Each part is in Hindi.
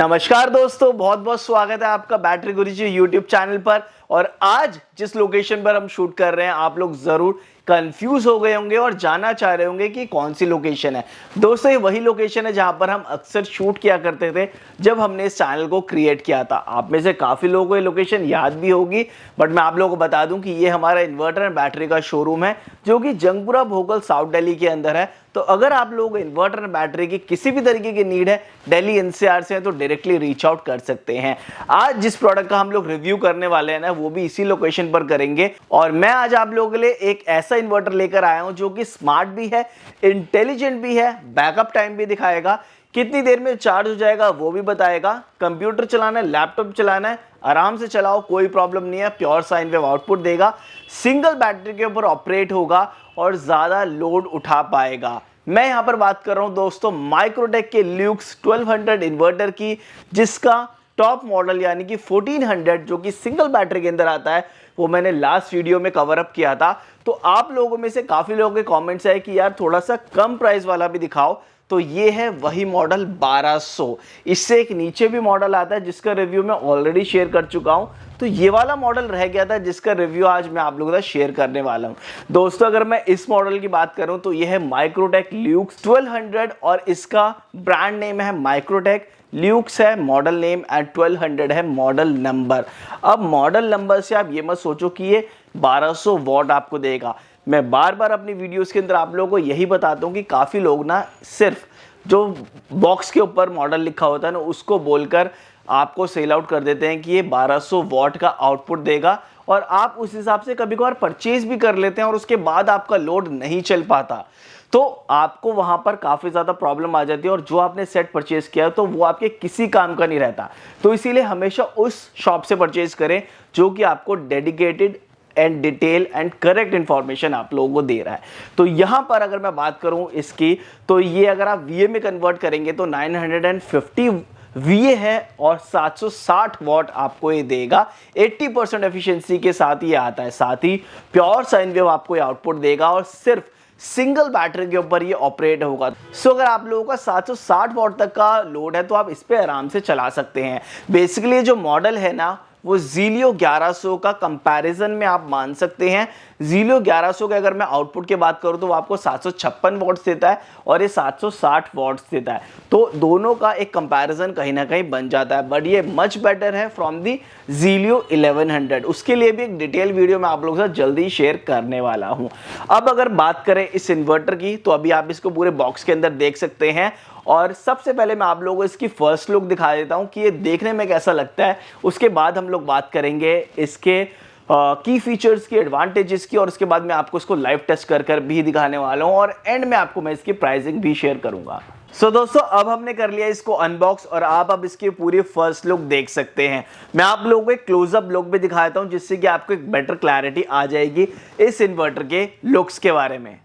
नमस्कार दोस्तों, बहुत बहुत स्वागत है आपका बैटरी गुरुजी यूट्यूब चैनल पर। और आज जिस लोकेशन पर हम शूट कर रहे हैं, आप लोग जरूर कंफ्यूज हो गए होंगे और जानना चाह रहे होंगे कि कौन सी लोकेशन है। दोस्तों, ये वही लोकेशन है जहां पर हम अक्सर शूट किया करते थे जब हमने इस चैनल को क्रिएट किया था। आप में से काफ़ी लोगों को ये लोकेशन याद भी होगी, बट मैं आप लोगों को बता दूं कि ये हमारा इन्वर्टर एंड बैटरी का शोरूम है जो कि जंगपुरा भोगल साउथ दिल्ली के अंदर है। तो अगर आप लोग इन्वर्टर एंड बैटरी की किसी भी तरीके की नीड है दिल्ली एनसीआर से, तो डायरेक्टली रीच आउट कर सकते हैं। आज जिस प्रोडक्ट का हम लोग रिव्यू करने वाले हैं ना, वो भी इसी लोकेशन पर करेंगे। और मैं आज आप लोगों के लिए एक ऐसा इन्वर्टर लेकर आया हूं जो कि स्मार्ट भी है, इंटेलिजेंट भी है, बैकअप टाइम भी दिखाएगा, कितनी देर में चार्ज हो जाएगा वो भी बताएगा। कंप्यूटर चलाना है, लैपटॉप चलाना है, आराम से चलाओ, कोई प्रॉब्लम नहीं है। प्योर साइन वेव आउटपुट देगा, सिंगल बैटरी के ऊपर ऑपरेट होगा और ज्यादा लोड उठा पाएगा। मैं यहां पर बात कर रहा हूं दोस्तों माइक्रोटेक के ल्यूक्स 1200 इन्वर्टर की, जिसका टॉप मॉडल यानी कि 1400 जो कि सिंगल बैटरी के अंदर आता है, वो मैंने लास्ट वीडियो में कवर अप किया था। तो आप लोगों में से काफी लोगों के कमेंट्स है कि यार थोड़ा सा कम प्राइस वाला भी दिखाओ। तो ये है वही मॉडल 1200। इससे एक नीचे भी मॉडल आता है जिसका रिव्यू मैं ऑलरेडी शेयर कर चुका हूं। तो ये वाला मॉडल रह गया था जिसका रिव्यू आज मैं आप लोगों के साथ शेयर करने वाला हूं। दोस्तों, अगर मैं इस मॉडल की बात करूं तो ये है माइक्रोटेक ल्यूक्स 1200 और इसका ब्रांड नेम है माइक्रोटेक। ल्यूक्स है मॉडल नेम एंड 1200 है मॉडल नंबर। अब मॉडल नंबर से आप ये मत सोचो कि ये 1200 वॉट आपको देगा। मैं बार बार अपनी वीडियोस के अंदर आप लोगों को यही बताता हूँ कि काफ़ी लोग ना सिर्फ जो बॉक्स के ऊपर मॉडल लिखा होता है ना, उसको बोलकर आपको सेल आउट कर देते हैं कि ये 1200 वॉट का आउटपुट देगा, और आप उस हिसाब से कभी कभार परचेज भी कर लेते हैं और उसके बाद आपका लोड नहीं चल पाता। तो आपको वहां पर काफ़ी ज़्यादा प्रॉब्लम आ जाती है और जो आपने सेट परचेज किया है तो वो आपके किसी काम का नहीं रहता। तो इसीलिए हमेशा उस शॉप से परचेज करें जो कि आपको dedicated and detail and correct information आप लोगों को दे रहा है। तो यहां पर अगर मैं बात करूं इसकी, तो ये अगर आप वीए में कन्वर्ट करेंगे तो 950 वीए है और 760 वॉट आपको ये देगा। 80% एफिशिएंसी के साथ ये आता है। साथ ही प्योर साइन वेव आपको ये आउटपुट देगा और सिर्फ सिंगल बैटरी के ऊपर ये ऑपरेट होगा। सो अगर आप लोगों का 760 वॉट तक का लोड है तो आप इस पे आराम से चला सकते हैं। बेसिकली जो मॉडल है ना, वो ज़ीलियो 1100 का कंपैरिजन में आप मान सकते हैं। ज़ीलियो 1100 के अगर मैं आउटपुट की बात करूं तो वो आपको 756 वॉट्स देता है और ये 760 वॉट्स देता है। तो दोनों का एक कंपैरिजन कहीं ना कहीं बन जाता है, बट ये मच बेटर है फ्रॉम दी ज़ीलियो 1100। उसके लिए भी एक डिटेल वीडियो मैं आप लोगों के साथ जल्दी शेयर करने वाला हूं। अब अगर बात करें इस इन्वर्टर की, तो अभी आप इसको पूरे बॉक्स के अंदर देख सकते हैं। और सबसे पहले मैं आप लोगों को इसकी फर्स्ट लुक दिखा देता हूं कि ये देखने में कैसा लगता है। उसके बाद हम लोग बात करेंगे इसके की फीचर्स की, एडवांटेजेस की, और उसके बाद मैं आपको इसको लाइव टेस्ट कर भी दिखाने वाला हूं और एंड में आपको मैं इसकी प्राइसिंग भी शेयर करूंगा। सो दोस्तों, अब हमने कर लिया इसको अनबॉक्स और आप अब इसकी पूरी फर्स्ट लुक देख सकते हैं। मैं आप लोगों को एक क्लोजअप लुक भी दिखाता हूं जिससे कि आपको एक बेटर क्लैरिटी आ जाएगी इस इन्वर्टर के लुक्स के बारे में।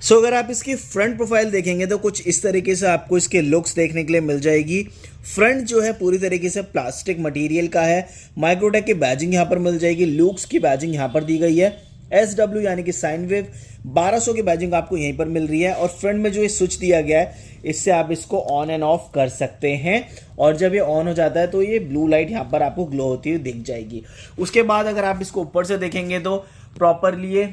सो अगर आप इसकी फ्रंट प्रोफाइल देखेंगे तो कुछ इस तरीके से आपको इसके लुक्स देखने के लिए मिल जाएगी। फ्रंट जो है पूरी तरीके से प्लास्टिक मटेरियल का है। माइक्रोटेक की बैजिंग यहाँ पर मिल जाएगी, ल्यूक्स की बैजिंग यहाँ पर दी गई है, SW यानी कि साइन वेव 1200 की बैजिंग आपको यहीं पर मिल रही है। और फ्रंट में जो ये स्विच दिया गया है, इससे आप इसको ऑन एंड ऑफ कर सकते हैं और जब ये ऑन हो जाता है तो ये ब्लू लाइट यहाँ पर आपको ग्लो होती हुई दिख जाएगी। उसके बाद अगर आप इसको ऊपर से देखेंगे तो प्रॉपरली ये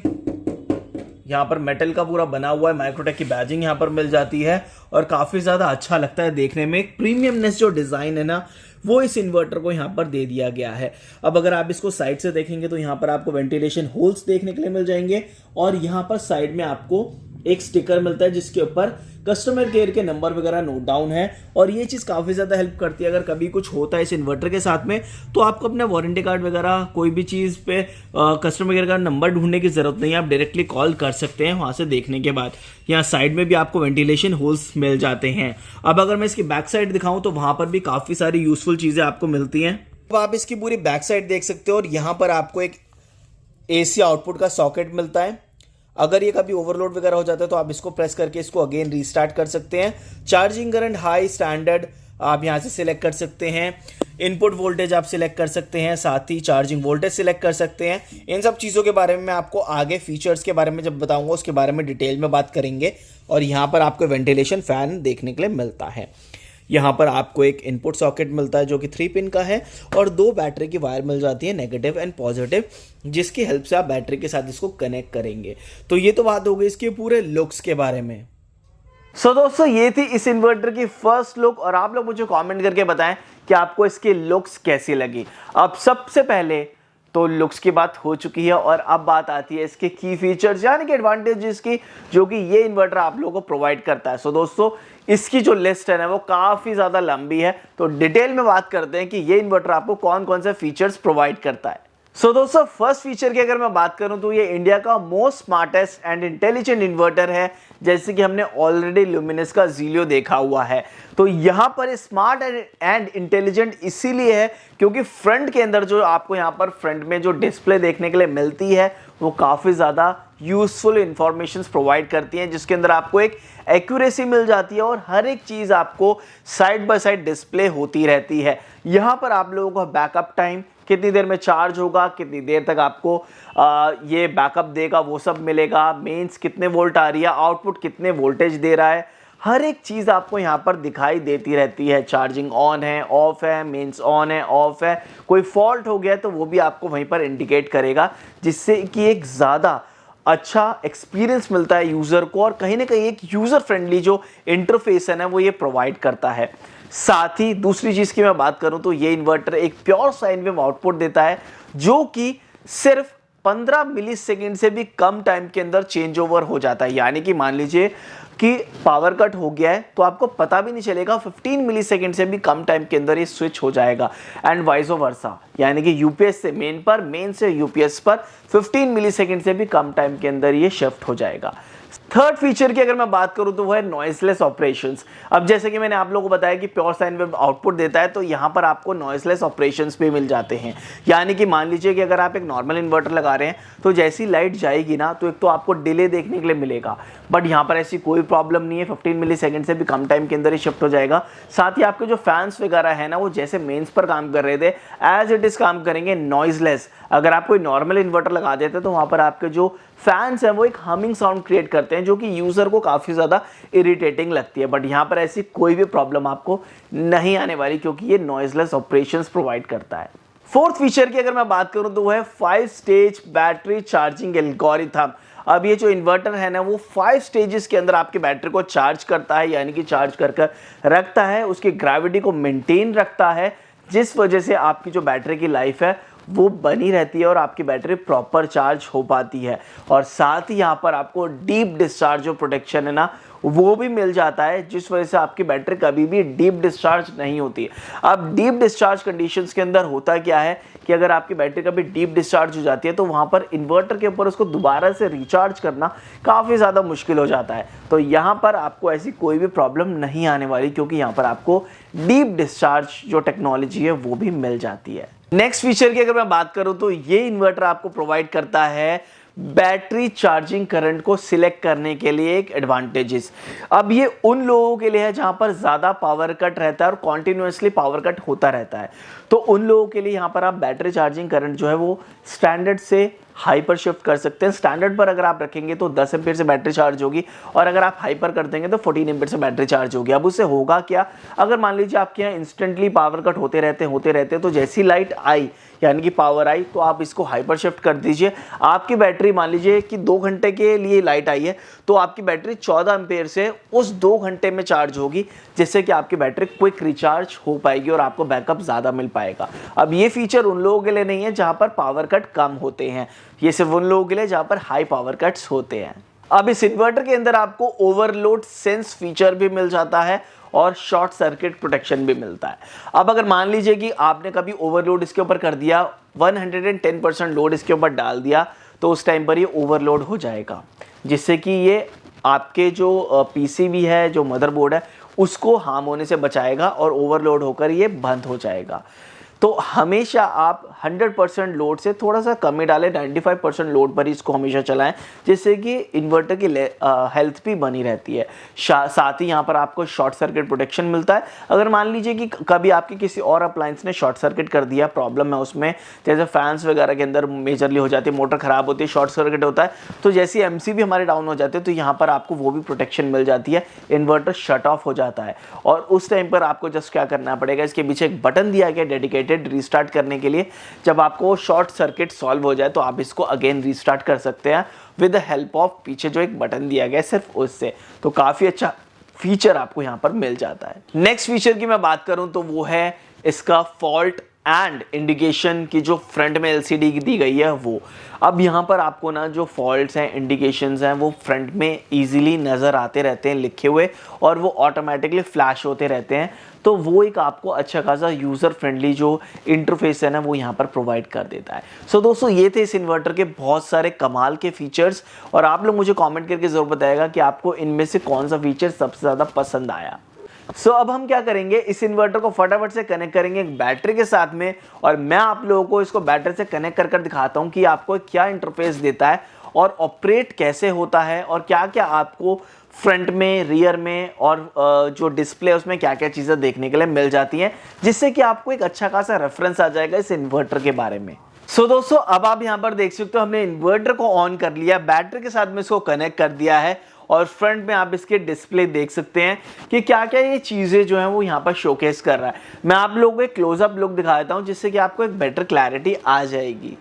यहाँ पर मेटल का पूरा बना हुआ है, माइक्रोटेक की बैजिंग यहाँ पर मिल जाती है और काफ़ी ज़्यादा अच्छा लगता है देखने में। एक प्रीमियमनेस जो डिज़ाइन है ना, वो इस इन्वर्टर को यहाँ पर दे दिया गया है। अब अगर आप इसको साइड से देखेंगे तो यहाँ पर आपको वेंटिलेशन होल्स देखने के लिए मिल जाएंगे और यहाँ पर साइड में आपको एक स्टिकर मिलता है जिसके ऊपर कस्टमर केयर के नंबर वगैरह नोट डाउन है। और ये चीज़ काफ़ी ज़्यादा हेल्प करती है। अगर कभी कुछ होता है इस इन्वर्टर के साथ में तो आपको अपना वारंटी कार्ड वगैरह कोई भी चीज़ पे कस्टमर केयर का नंबर ढूंढने की ज़रूरत नहीं है, आप डायरेक्टली कॉल कर सकते हैं वहाँ से देखने के बाद। यहाँ साइड में भी आपको वेंटिलेशन होल्स मिल जाते हैं। अब अगर मैं इसकी बैक साइड दिखाऊँ तो वहाँ पर भी काफ़ी सारी यूजफुल चीज़ें आपको मिलती हैं। अब आप इसकी पूरी बैक साइड देख सकते हो और यहाँ पर आपको एक AC आउटपुट का सॉकेट मिलता है। अगर ये कभी ओवरलोड वगैरह हो जाता है तो आप इसको प्रेस करके इसको अगेन रीस्टार्ट कर सकते हैं। चार्जिंग करंट हाई स्टैंडर्ड आप यहाँ से सिलेक्ट कर सकते हैं। इनपुट वोल्टेज आप सिलेक्ट कर सकते हैं, साथ ही चार्जिंग वोल्टेज सिलेक्ट कर सकते हैं। इन सब चीज़ों के बारे में मैं आपको आगे फीचर्स के बारे में जब बताऊंगा उसके बारे में डिटेल में बात करेंगे। और यहाँ पर आपको वेंटिलेशन फैन देखने के लिए मिलता है। यहाँ पर आपको एक इनपुट सॉकेट मिलता है जो कि 3 पिन का है और 2 बैटरी की वायर मिल जाती है, नेगेटिव एंड पॉजिटिव, जिसकी हेल्प से आप बैटरी के साथ इसको कनेक्ट करेंगे। तो ये तो बात हो गई इसके पूरे लुक्स के बारे में। दोस्तों ये थी इस इन्वर्टर की फर्स्ट लुक और आप लोग मुझे कमेंट करके बताएं कि आपको इसकी लुक्स कैसी लगी। अब सबसे पहले तो लुक्स की बात हो चुकी है और अब बात आती है इसके की फीचर्स यानी कि एडवांटेजेस की, जो कि ये इन्वर्टर आप लोगों को प्रोवाइड करता है। दोस्तों इसकी जो लिस्ट है ना वो काफ़ी ज़्यादा लंबी है, तो डिटेल में बात करते हैं कि ये इन्वर्टर आपको कौन कौन से फीचर्स प्रोवाइड करता है। दोस्तों फर्स्ट फीचर की अगर मैं बात करूं तो ये इंडिया का most smartest and intelligent inverter है, जैसे कि हमने ऑलरेडी ल्यूमिनस का ज़ीलियो देखा हुआ है। तो यहाँ पर स्मार्ट एंड इंटेलिजेंट इसीलिए है क्योंकि फ्रंट के अंदर जो आपको यहाँ पर फ्रंट में जो डिस्प्ले देखने के लिए मिलती है वो काफ़ी ज़्यादा यूजफुल इंफॉर्मेशन प्रोवाइड करती हैं, जिसके अंदर आपको एक एक्यूरेसी मिल जाती है और हर एक चीज़ आपको साइड बाय साइड डिस्प्ले होती रहती है। यहाँ पर आप लोगों का बैकअप टाइम, कितनी देर में चार्ज होगा, कितनी देर तक आपको ये बैकअप देगा, वो सब मिलेगा। मेंस कितने वोल्ट आ रही है, आउटपुट कितने वोल्टेज दे रहा है, हर एक चीज़ आपको यहाँ पर दिखाई देती रहती है। चार्जिंग ऑन है, ऑफ है, मेंस ऑन है, ऑफ है, कोई फॉल्ट हो गया तो वो भी आपको वहीं पर इंडिकेट करेगा, जिससे कि एक ज़्यादा अच्छा एक्सपीरियंस मिलता है यूज़र को और कहीं ना कहीं एक यूज़र फ्रेंडली जो इंटरफेस है ना वो ये प्रोवाइड करता है। साथ ही दूसरी चीज़ की मैं बात करूं तो ये इन्वर्टर एक प्योर साइन वेव आउटपुट देता है, जो कि सिर्फ 15 मिली सेकेंड से भी कम टाइम के अंदर चेंज ओवर हो जाता है। यानी कि मान लीजिए कि पावर कट हो गया है तो आपको पता भी नहीं चलेगा, 15 मिली सेकेंड से भी कम टाइम के अंदर ये स्विच हो जाएगा। एंड वाइस वर्सा, यानी कि यूपीएस से मेन पर, मेन से यूपीएस पर 15 मिली सेकेंड से भी कम टाइम के अंदर ये शिफ्ट हो जाएगा। थर्ड फीचर की अगर मैं बात करूं तो वो है नॉइसलेस ऑपरेशंस। अब जैसे कि मैंने आप लोगों को बताया कि प्योर साइन वेव आउटपुट देता है, तो यहाँ पर आपको नॉइसलेस ऑपरेशंस भी मिल जाते हैं। यानी कि मान लीजिए कि अगर आप एक नॉर्मल इन्वर्टर लगा रहे हैं तो जैसी लाइट जाएगी ना तो एक तो आपको डिले देखने के लिए मिलेगा, बट यहाँ पर ऐसी कोई प्रॉब्लम नहीं है, 15 मिली सेकेंड से भी कम टाइम के अंदर ही शिफ्ट हो जाएगा। साथ ही आपके जो फैंस वगैरह है ना वो जैसे मेंस पर काम कर रहे थे एज इट इज काम करेंगे नॉइजलेस। अगर आप कोई नॉर्मल इन्वर्टर लगा देते तो वहाँ पर आपके जो फैंस हैं वो एक हमिंग साउंड क्रिएट करते हैं, जो कि यूज़र को काफ़ी ज़्यादा इरिटेटिंग लगती है, बट यहाँ पर ऐसी कोई भी प्रॉब्लम आपको नहीं आने वाली क्योंकि ये नॉइजलेस ऑपरेशंस प्रोवाइड करता है। फोर्थ फीचर की अगर मैं बात करूं तो वो है 5 स्टेज बैटरी चार्जिंग एल्गोरिथम। अब ये जो इन्वर्टर है ना वो 5 स्टेजेस के अंदर आपकी बैटरी को चार्ज करता है, यानी कि चार्ज कर रखता है, उसकी ग्रेविटी को मेंटेन रखता है, जिस वजह से आपकी जो बैटरी की लाइफ है वो बनी रहती है और आपकी बैटरी प्रॉपर चार्ज हो पाती है। और साथ ही यहाँ पर आपको डीप डिस्चार्ज जो प्रोटेक्शन है ना वो भी मिल जाता है, जिस वजह से आपकी बैटरी कभी भी डीप डिस्चार्ज नहीं होती। अब डीप डिस्चार्ज कंडीशंस के अंदर होता क्या है कि अगर आपकी बैटरी कभी डीप डिस्चार्ज हो जाती है तो वहाँ पर इन्वर्टर के ऊपर उसको दोबारा से रिचार्ज करना काफ़ी ज़्यादा मुश्किल हो जाता है। तो यहाँ पर आपको ऐसी कोई भी प्रॉब्लम नहीं आने वाली क्योंकि यहाँ पर आपको डीप डिस्चार्ज जो टेक्नोलॉजी है वो भी मिल जाती है। नेक्स्ट फीचर की अगर मैं बात करूं तो ये इन्वर्टर आपको प्रोवाइड करता है बैटरी चार्जिंग करंट को सिलेक्ट करने के लिए एक एडवांटेजेस। अब ये उन लोगों के लिए है जहां पर ज़्यादा पावर कट रहता है और कॉन्टिन्यूसली पावर कट होता रहता है, तो उन लोगों के लिए यहाँ पर आप बैटरी चार्जिंग करंट जो है वो स्टैंडर्ड से हाई पर शिफ्ट कर सकते हैं। स्टैंडर्ड पर अगर आप रखेंगे तो 10 एम्पीयर से बैटरी चार्ज होगी और अगर आप हाई पर कर देंगे तो 14 एम्पीयर से बैटरी चार्ज होगी। अब उससे होगा क्या, अगर मान लीजिए आपके यहाँ इंस्टेंटली पावर कट होते रहते तो जैसी लाइट आई यानी कि पावर आई तो आप इसको हाई पर शिफ्ट कर दीजिए, आपकी बैटरी मान लीजिए कि 2 घंटे के लिए लाइट आई है तो आपकी बैटरी 14 एम्पीयर से उस 2 घंटे में चार्ज होगी, जिससे कि आपकी बैटरी क्विक रिचार्ज हो पाएगी और आपको बैकअप ज़्यादा मिल पाएगा। अब ये फीचर उन लोगों के लिए नहीं है जहाँ पर पावर कट कम होते हैं, ये सिर्फ उन लोगों के लिए जहाँ पर हाई पावर कट्स होते हैं। अब इस इन्वर्टर के अंदर आपको ओवरलोड सेंस फीचर भी मिल जाता है और शॉर्ट सर्किट प्रोटेक्शन भी मिलता है। अब अगर मान लीजिए कि आपने कभी ओवरलोड इसके ऊपर कर दिया, 110% लोड इसके ऊपर डाल दिया, तो उस टाइम पर ये ओवरलोड हो जाएगा, जिससे कि ये आपके जो पीसीबी है, जो मदरबोर्ड है, उसको हार्म होने से बचाएगा और ओवरलोड होकर ये बंद हो जाएगा। तो हमेशा आप 100% लोड से थोड़ा सा कम ही डालें, 95% लोड पर ही इसको हमेशा चलाएं, जिससे कि इन्वर्टर की हेल्थ भी बनी रहती है। साथ ही यहाँ पर आपको शॉर्ट सर्किट प्रोटेक्शन मिलता है। अगर मान लीजिए कि कभी आपकी किसी और अप्लायंस ने शॉर्ट सर्किट कर दिया, प्रॉब्लम है उसमें, जैसे फैंस वगैरह के अंदर मेजरली हो जाती है, मोटर खराब होती है, शॉर्ट सर्किट होता है, तो जैसे एमसीबी हमारे डाउन हो जाते हैं तो यहाँ पर आपको वो भी प्रोटेक्शन मिल जाती है, इन्वर्टर शट ऑफ हो जाता है। और उस टाइम पर आपको जस्ट क्या करना पड़ेगा, इसके पीछे एक बटन दिया गया डेडिकेटेड रीस्टार्ट करने के लिए। जब आपको शॉर्ट सर्किट सॉल्व हो जाए तो आप इसको अगेन रीस्टार्ट कर सकते हैं विद द हेल्प ऑफ पीछे जो एक बटन दिया गया है सिर्फ उससे। तो काफ़ी अच्छा फीचर आपको यहाँ पर मिल जाता है। नेक्स्ट फीचर की मैं बात करूँ तो वो है इसका फॉल्ट एंड इंडिकेशन की जो फ्रंट में एलसीडी दी गई है वो। अब यहाँ पर आपको ना जो फॉल्ट्स हैं, इंडिकेशंस हैं, वो फ्रंट में इजीली नज़र आते रहते हैं लिखे हुए, और वो ऑटोमेटिकली फ्लैश होते रहते हैं। तो वो एक आपको अच्छा खासा यूज़र फ्रेंडली जो इंटरफेस है ना वो यहाँ पर प्रोवाइड कर देता है। सो दोस्तों ये थे इस इन्वर्टर के बहुत सारे कमाल के फीचर्स, और आप लोग मुझे कमेंट करके ज़रूर बताएगा कि आपको इनमें से कौन सा फीचर सबसे ज़्यादा पसंद आया। अब हम क्या करेंगे, इस इन्वर्टर को फटाफट से कनेक्ट करेंगे एक बैटरी के साथ में, और मैं आप लोगों को इसको बैटरी से कनेक्ट कर दिखाता हूं कि आपको क्या इंटरफेस देता है और ऑपरेट कैसे होता है, और क्या क्या आपको फ्रंट में, रियर में, और जो डिस्प्ले उसमें क्या क्या चीज़ें देखने के लिए मिल जाती हैं, जिससे कि आपको एक अच्छा खासा रेफरेंस आ जाएगा इस इन्वर्टर के बारे में। दोस्तों अब आप यहाँ पर देख सकते हो, हमने इन्वर्टर को ऑन कर लिया, बैटरी के साथ में इसको कनेक्ट कर दिया है, और फ्रंट में आप इसके डिस्प्ले देख सकते हैं कि क्या क्या ये चीज़ें जो हैं वो यहाँ पर शोकेस कर रहा है। मैं आप लोगों को एक क्लोजअप लुक दिखा देता हूँ जिससे कि आपको एक बेटर क्लैरिटी आ जाएगी।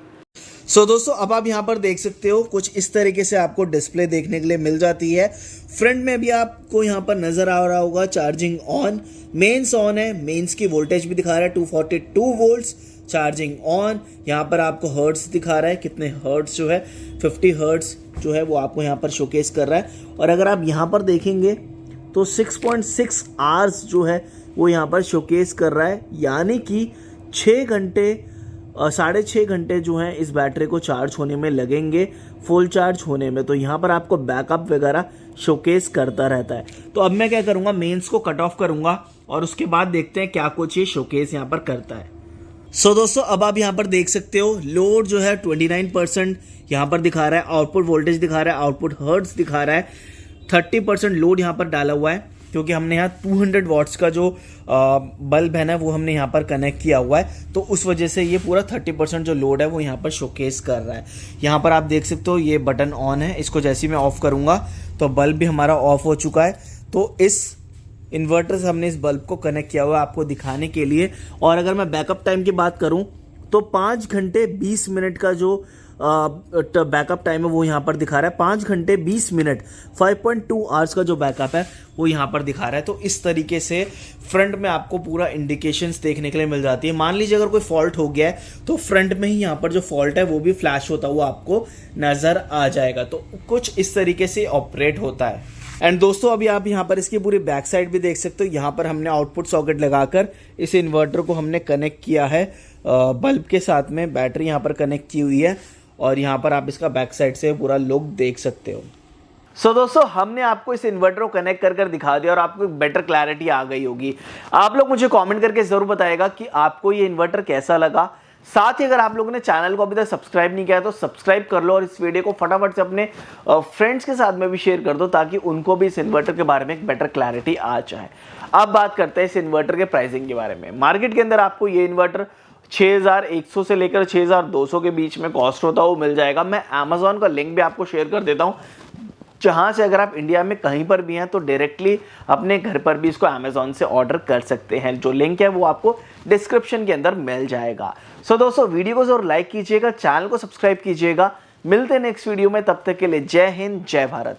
दोस्तों अब आप यहाँ पर देख सकते हो कुछ इस तरीके से आपको डिस्प्ले देखने के लिए मिल जाती है। फ्रंट में भी आपको यहाँ पर नजर आ रहा होगा चार्जिंग ऑन, मेंस ऑन है, मेंस की वोल्टेज भी दिखा रहा है 242 वोल्ट्स, चार्जिंग ऑन। यहाँ पर आपको हर्ट्स दिखा रहा है, कितने हर्ट्स जो है 50 हर्ट्स जो है वो आपको यहाँ पर शोकेस कर रहा है। और अगर आप यहाँ पर देखेंगे तो 6.6 आवर्स जो है वो यहाँ पर शोकेस कर रहा है, यानी कि 6 घंटे 6.5 घंटे जो हैं इस बैटरी को चार्ज होने में लगेंगे, फुल चार्ज होने में। तो यहाँ पर आपको बैकअप वगैरह शोकेस करता रहता है। तो अब मैं क्या करूँगा, मेंस को कट ऑफ करूँगा और उसके बाद देखते हैं क्या कुछ ये शोकेस यहाँ पर करता है। दोस्तों अब आप यहाँ पर देख सकते हो लोड जो है 29% यहाँ पर दिखा रहा है, आउटपुट वोल्टेज दिखा रहा है, आउटपुट हर्ट्स दिखा रहा है, 30% लोड यहाँ पर डाला हुआ है क्योंकि हमने यहाँ 200 वॉट्स का जो बल्ब है ना वो हमने यहाँ पर कनेक्ट किया हुआ है, तो उस वजह से ये पूरा 30% जो लोड है वो यहाँ पर शोकेस कर रहा है। यहाँ पर आप देख सकते हो ये बटन ऑन है, इसको जैसे ही मैं ऑफ करूँगा तो बल्ब भी हमारा ऑफ हो चुका है। तो इस इन्वर्टर से हमने इस बल्ब को कनेक्ट किया हुआ है आपको दिखाने के लिए। और अगर मैं बैकअप टाइम की बात करूं तो 5 घंटे 20 मिनट का जो बैकअप टाइम है वो यहाँ पर दिखा रहा है, 5 घंटे 20 मिनट 5.2 आवर्स का जो बैकअप है वो यहाँ पर दिखा रहा है। तो इस तरीके से फ्रंट में आपको पूरा इंडिकेशंस देखने के लिए मिल जाती है। मान लीजिए अगर कोई फॉल्ट हो गया है तो फ्रंट में ही यहाँ पर जो फॉल्ट है वो भी फ्लैश होता हुआ आपको नजर आ जाएगा। तो कुछ इस तरीके से ऑपरेट होता है। एंड दोस्तों अभी आप यहाँ पर इसकी पूरी बैक साइड भी देख सकते हो। यहाँ पर हमने आउटपुट सॉकेट लगाकर इस इन्वर्टर को हमने कनेक्ट किया है बल्ब के साथ में, बैटरी यहाँ पर कनेक्ट की हुई है, और यहाँ पर आप इसका बैक साइड से पूरा लुक देख सकते हो। दोस्तों हमने आपको इस इन्वर्टर को कनेक्ट कर दिखा दिया और आपको एक बेटर क्लैरिटी आ गई होगी। आप लोग मुझे कमेंट करके जरूर बताएगा कि आपको ये इन्वर्टर कैसा लगा। साथ ही अगर आप लोगों ने चैनल को अभी तक सब्सक्राइब नहीं किया है तो सब्सक्राइब कर लो, और इस वीडियो को फटाफट से अपने फ्रेंड्स के साथ में भी शेयर कर दो ताकि उनको भी इस इन्वर्टर के बारे में एक बेटर क्लैरिटी आ जाए। अब बात करते हैं इस इन्वर्टर के प्राइसिंग के बारे में। मार्केट के अंदर आपको ये इन्वर्टर 6100 से लेकर 6200 के बीच में कॉस्ट होता है वो मिल जाएगा। मैं अमेजोन का लिंक भी आपको शेयर कर देता हूँ, जहाँ से अगर आप इंडिया में कहीं पर भी हैं तो डायरेक्टली अपने घर पर भी इसको अमेजोन से ऑर्डर कर सकते हैं। जो लिंक है वो आपको डिस्क्रिप्शन के अंदर मिल जाएगा। दोस्तों वीडियो को जरूर लाइक कीजिएगा, चैनल को सब्सक्राइब कीजिएगा। मिलते हैं नेक्स्ट वीडियो में, तब तक के लिए जय हिंद जय भारत।